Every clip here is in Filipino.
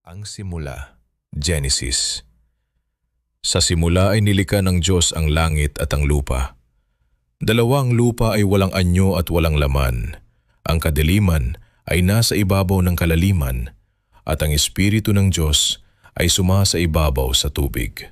Ang simula, Genesis. Sa simula ay nilikha ng Diyos ang langit at ang lupa. Dalawang lupa ay walang anyo at walang laman. Ang kadiliman ay nasa ibabaw ng kalaliman at ang Espiritu ng Diyos ay sumasa ibabaw sa tubig.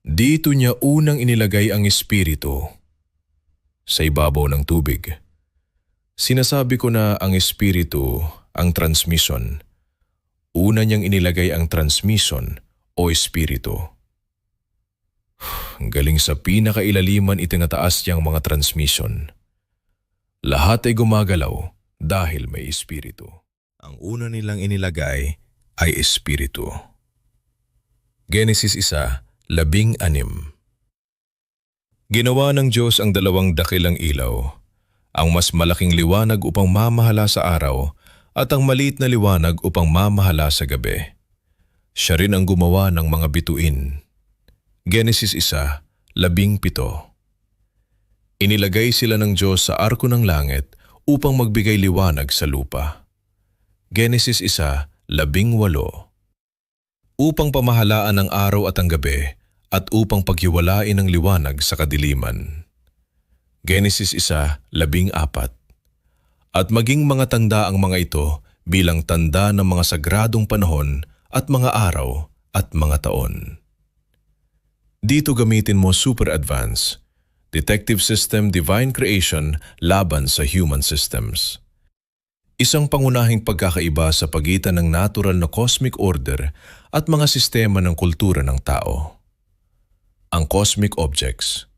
Dito niya unang inilagay ang Espiritu sa ibabaw ng tubig. Sinasabi ko na ang Espiritu ang transmission. Una niyang inilagay ang transmission o espiritu. Galing sa pinakailaliman itinataas niyang mga transmission. Lahat ay gumagalaw dahil may espiritu. Ang una nilang inilagay ay espiritu. Genesis 1:16. Ginawa ng Diyos ang dalawang dakilang ilaw, ang mas malaking liwanag upang mamahala sa araw at ang maliit na liwanag upang mamahala sa gabi. Siya rin ang gumawa ng mga bituin. Genesis 1:17. Inilagay sila ng Diyos sa arko ng langit upang magbigay liwanag sa lupa. Genesis 1:18. Upang pamahalaan ang araw at ang gabi at upang paghiwalain ang liwanag sa kadiliman. Genesis 1:14. At maging mga tanda ang mga ito bilang tanda ng mga sagradong panahon at mga araw at mga taon. Dito gamitin mo super advance, detective system divine creation laban sa human systems. Isang pangunahing pagkakaiba sa pagitan ng natural na cosmic order at mga sistema ng kultura ng tao. Ang cosmic objects.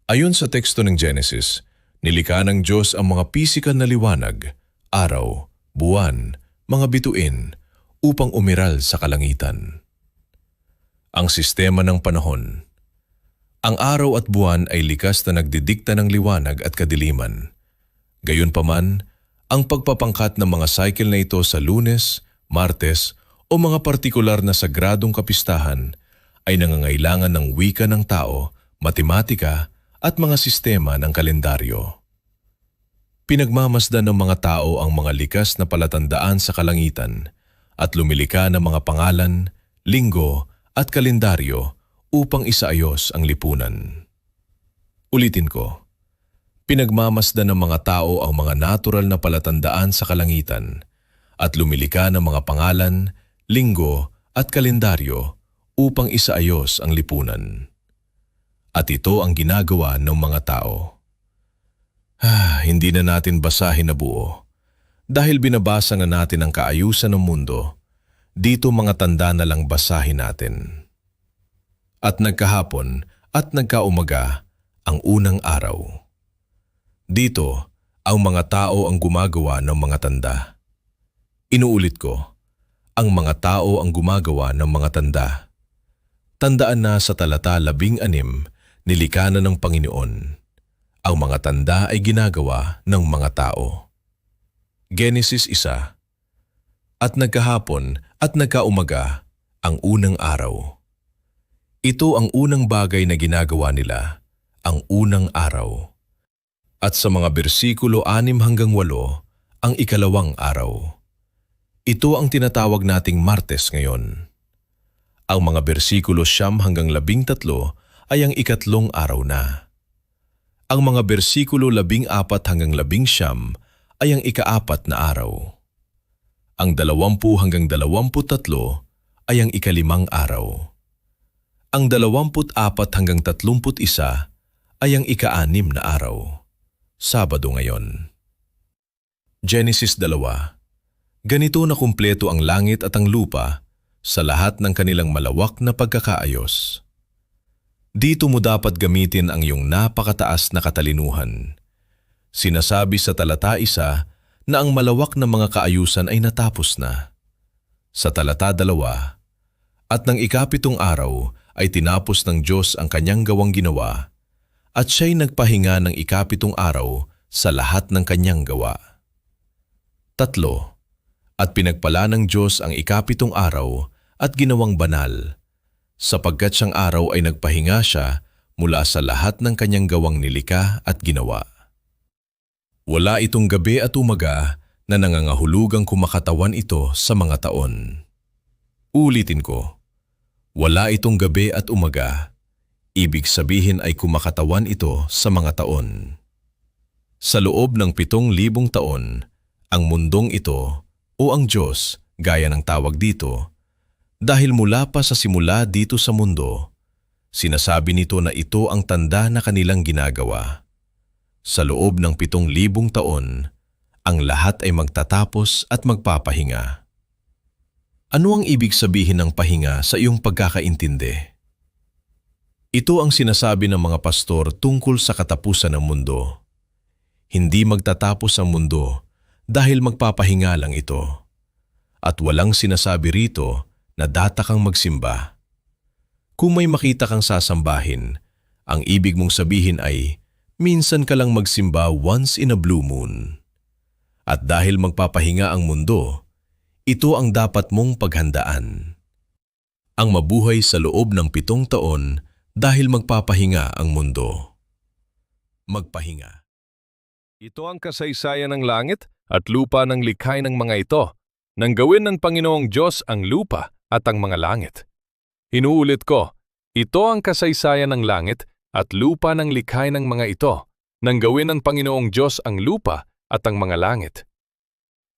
Ayon sa teksto ng Genesis, nilikha ng Diyos ang mga pisikal na liwanag, araw, buwan, mga bituin, upang umiral sa kalangitan. Ang sistema ng panahon. Ang araw at buwan ay likas na nagdidikta ng liwanag at kadiliman. Gayunpaman, ang pagpapangkat ng mga cycle na ito sa Lunes, Martes o mga partikular na sagradong kapistahan ay nangangailangan ng wika ng tao, matematika, at mga sistema ng kalendaryo. Pinagmamasdan ng mga tao ang mga likas na palatandaan sa kalangitan at lumilika ng mga pangalan, linggo at kalendaryo upang isaayos ang lipunan. Ulitin ko, pinagmamasdan ng mga tao ang mga natural na palatandaan sa kalangitan at lumilika ng mga pangalan, linggo at kalendaryo upang isaayos ang lipunan. At ito ang ginagawa ng mga tao. Hindi na natin basahin na buo. Dahil binabasa na natin ang kaayusan ng mundo, dito mga tanda na lang basahin natin. At nagkahapon at nagkaumaga ang unang araw. Dito, ang mga tao ang gumagawa ng mga tanda. Inuulit ko, ang mga tao ang gumagawa ng mga tanda. Tandaan na sa talata 16, nilikha na ng Panginoon. Ang mga tanda ay ginagawa ng mga tao. Genesis 1. At nagkahapon at nagkaumaga ang unang araw. Ito ang unang bagay na ginagawa nila, ang unang araw. At sa mga bersikulo 6-8, ang ikalawang araw. Ito ang tinatawag nating Martes ngayon. Ang mga bersikulo 9-13 ay ang ikatlong araw na. Ang mga bersikulo 14-19 ay ang ika-4 na araw. Ang 20-23 ay ang ika-5 araw. Ang 24-31 ay ang ika-6 na araw. Sabado ngayon. Genesis 2. Ganito na kumpleto ang langit at ang lupa sa lahat ng kanilang malawak na pagkakaayos. Dito mo dapat gamitin ang iyong napakataas na katalinuhan. Sinasabi sa talata 1 na ang malawak na mga kaayusan ay natapos na. Sa talata 2, at ng ika-7 araw ay tinapos ng Diyos ang kanyang gawang ginawa, at siya'y nagpahinga ng ika-7 araw sa lahat ng kanyang gawa. 3. At pinagpala ng Diyos ang ika-7 araw at ginawang banal, sapagkat siyang araw ay nagpahinga siya mula sa lahat ng kanyang gawang nilikha at ginawa. Wala itong gabi at umaga na nangangahulugang kumakatawan ito sa mga taon. Ulitin ko, wala itong gabi at umaga, ibig sabihin ay kumakatawan ito sa mga taon. Sa loob ng 7,000 taon, ang mundong ito o ang Diyos, gaya ng tawag dito, dahil mula pa sa simula dito sa mundo, sinasabi nito na ito ang tanda na kanilang ginagawa. Sa loob ng 7,000 taon, ang lahat ay magtatapos at magpapahinga. Ano ang ibig sabihin ng pahinga sa iyong pagkakaintindi? Ito ang sinasabi ng mga pastor tungkol sa katapusan ng mundo. Hindi magtatapos ang mundo dahil magpapahinga lang ito. At walang sinasabi rito na data kang magsimba. Kung may makita kang sasambahin, ang ibig mong sabihin ay minsan ka lang magsimba once in a blue moon. At dahil magpapahinga ang mundo, ito ang dapat mong paghandaan. Ang mabuhay sa loob ng 7 taon dahil magpapahinga ang mundo. Magpahinga. Ito ang kasaysayan ng langit at lupa ng likhay ng mga ito, nang gawin ng Panginoong Diyos ang lupa at ang mga langit. Inuulit ko, ito ang kasaysayan ng langit at lupa ng likhay ng mga ito, nang gawin ng Panginoong Diyos ang lupa at ang mga langit.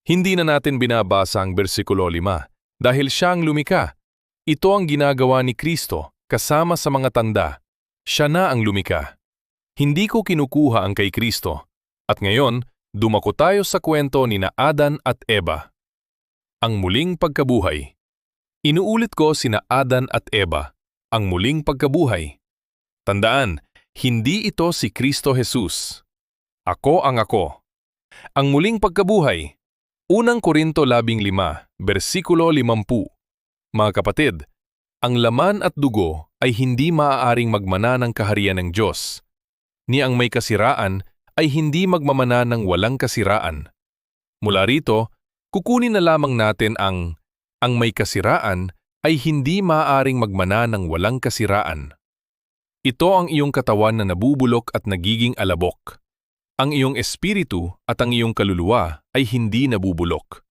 Hindi na natin binabasa ang bersikulo 5 dahil siya ang lumikha. Ito ang ginagawa ni Kristo kasama sa mga tanda. Siya na ang lumikha. Hindi ko kinukuha ang kay Kristo. At ngayon, dumako tayo sa kwento ni na Adan at Eva. Ang muling pagkabuhay. Inuulit ko sina Adan at Eva, ang muling pagkabuhay. Tandaan, hindi ito si Kristo Jesus. Ako ang ako. Ang muling pagkabuhay. Unang Korinto 15, bersikulo 50. Mga kapatid, ang laman at dugo ay hindi maaaring magmana ng kaharian ng Diyos. Ni ang may kasiraan ay hindi magmamana ng walang kasiraan. Mula rito, kukunin na lamang natin ang may kasiraan ay hindi maaaring magmana ng walang kasiraan. Ito ang iyong katawan na nabubulok at nagiging alabok. Ang iyong espiritu at ang iyong kaluluwa ay hindi nabubulok.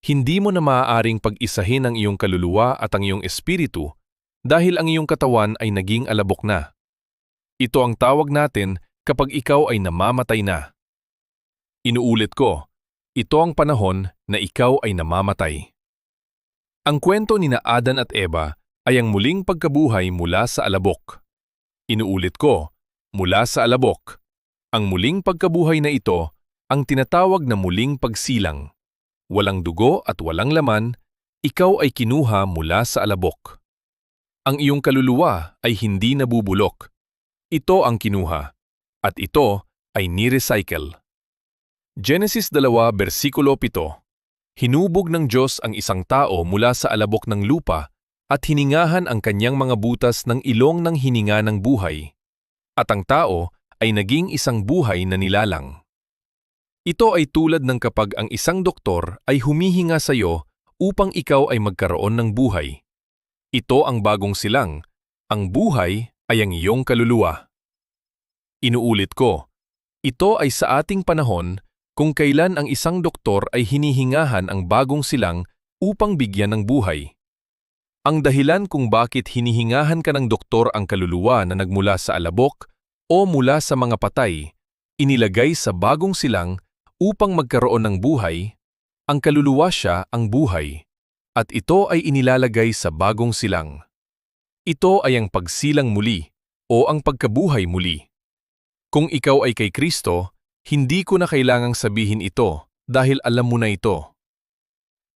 Hindi mo na maaaring pag-isahin ang iyong kaluluwa at ang iyong espiritu dahil ang iyong katawan ay naging alabok na. Ito ang tawag natin kapag ikaw ay namamatay na. Inuulit ko, ito ang panahon na ikaw ay namamatay. Ang kwento ni na Adan at Eva ay ang muling pagkabuhay mula sa alabok. Inuulit ko, mula sa alabok. Ang muling pagkabuhay na ito ang tinatawag na muling pagsilang. Walang dugo at walang laman, ikaw ay kinuha mula sa alabok. Ang iyong kaluluwa ay hindi nabubulok. Ito ang kinuha, at ito ay ni-recycle. Genesis 2, bersikulo 7. Hinubog ng Diyos ang isang tao mula sa alabok ng lupa at hiningahan ang kanyang mga butas ng ilong ng hininga ng buhay. At ang tao ay naging isang buhay na nilalang. Ito ay tulad ng kapag ang isang doktor ay humihinga sa iyo upang ikaw ay magkaroon ng buhay. Ito ang bagong silang. Ang buhay ay ang iyong kaluluwa. Inuulit ko, ito ay sa ating panahon kung kailan ang isang doktor ay hinihingahan ang bagong silang upang bigyan ng buhay. Ang dahilan kung bakit hinihingahan ka ng doktor ang kaluluwa na nagmula sa alabok o mula sa mga patay, inilagay sa bagong silang upang magkaroon ng buhay, ang kaluluwa siya ang buhay, at ito ay inilalagay sa bagong silang. Ito ay ang pagsilang muli o ang pagkabuhay muli. Kung ikaw ay kay Kristo, hindi ko na kailangang sabihin ito dahil alam mo na ito.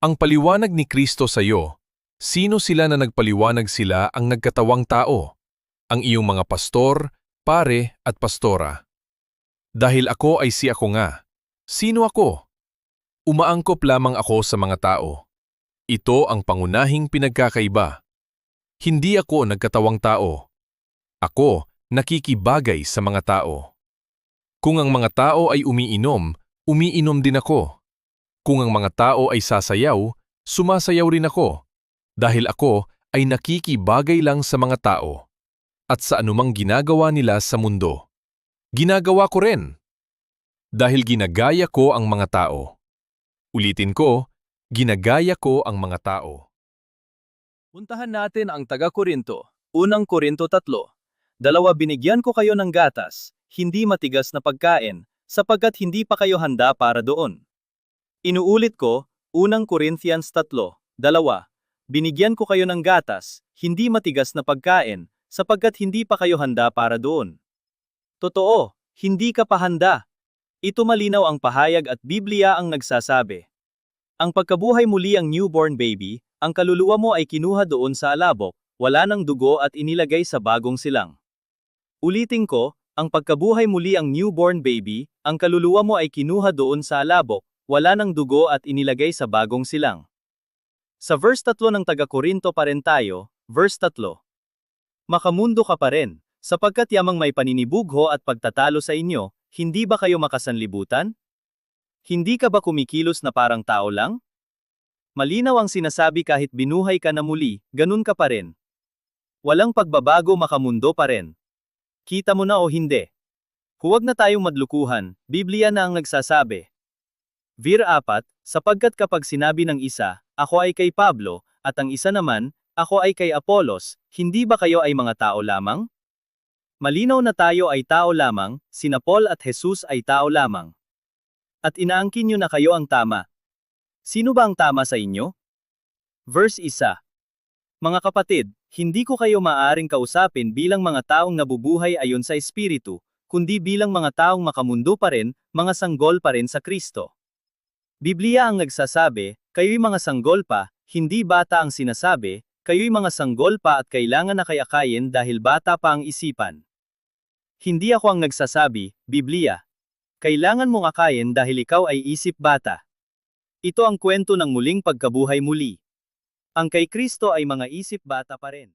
Ang paliwanag ni Kristo sa iyo, sino sila na nagpaliwanag sila ang nagkatawang tao? Ang iyong mga pastor, pare at pastora. Dahil ako ay si ako nga. Sino ako? Umaangkop lamang ako sa mga tao. Ito ang pangunahing pinagkakaiba. Hindi ako nagkatawang tao. Ako nakikibagay sa mga tao. Kung ang mga tao ay umiinom, umiinom din ako. Kung ang mga tao ay sasayaw, sumasayaw rin ako. Dahil ako ay nakikibagay lang sa mga tao. At sa anumang ginagawa nila sa mundo. Ginagawa ko rin. Dahil ginagaya ko ang mga tao. Ulitin ko, ginagaya ko ang mga tao. Puntahan natin ang taga-Korinto. Unang Korinto 3. Binigyan ko kayo ng gatas, hindi matigas na pagkain, sapagkat hindi pa kayo handa para doon. Inuulit ko, unang Corinthians 3. Binigyan ko kayo ng gatas, hindi matigas na pagkain, sapagkat hindi pa kayo handa para doon. Totoo, hindi ka pa handa. Ito malinaw ang pahayag at Biblia ang nagsasabi. Ang pagkabuhay muli ang newborn baby, ang kaluluwa mo ay kinuha doon sa alabok, wala ng dugo at inilagay sa bagong silang. Ulitin ko, ang pagkabuhay muli ang newborn baby, ang kaluluwa mo ay kinuha doon sa alabok, wala ng dugo at inilagay sa bagong silang. Sa verse 3 ng taga-Korinto pa rin tayo, verse 3. Makamundo ka pa rin, sapagkat yamang may paninibugho at pagtatalo sa inyo, hindi ba kayo makasanlibutan? Hindi ka ba kumikilos na parang tao lang? Malinaw ang sinasabi kahit binuhay ka na muli, ganun ka pa rin. Walang pagbabago, makamundo pa rin. Kita mo na o hindi? Huwag na tayong madlukuhan, Biblia na ang nagsasabi. Vir 4, sapagkat kapag sinabi ng isa, ako ay kay Pablo, at ang isa naman, ako ay kay Apolos, hindi ba kayo ay mga tao lamang? Malinaw na tayo ay tao lamang, sina Paul at Jesus ay tao lamang. At inaangkin nyo na kayo ang tama. Sino ba ang tama sa inyo? Verse 1. Mga kapatid, hindi ko kayo maaaring kausapin bilang mga taong nabubuhay ayon sa Espiritu, kundi bilang mga taong makamundo pa rin, mga sanggol pa rin sa Kristo. Biblia ang nagsasabi, kayo'y mga sanggol pa, hindi bata ang sinasabi, kayo'y mga sanggol pa at kailangan na kayakayin dahil bata pa ang isipan. Hindi ako ang nagsasabi, Biblia. Kailangan mong akayin dahil ikaw ay isip bata. Ito ang kwento ng muling pagkabuhay muli. Ang kay Kristo ay mga isip bata pa rin.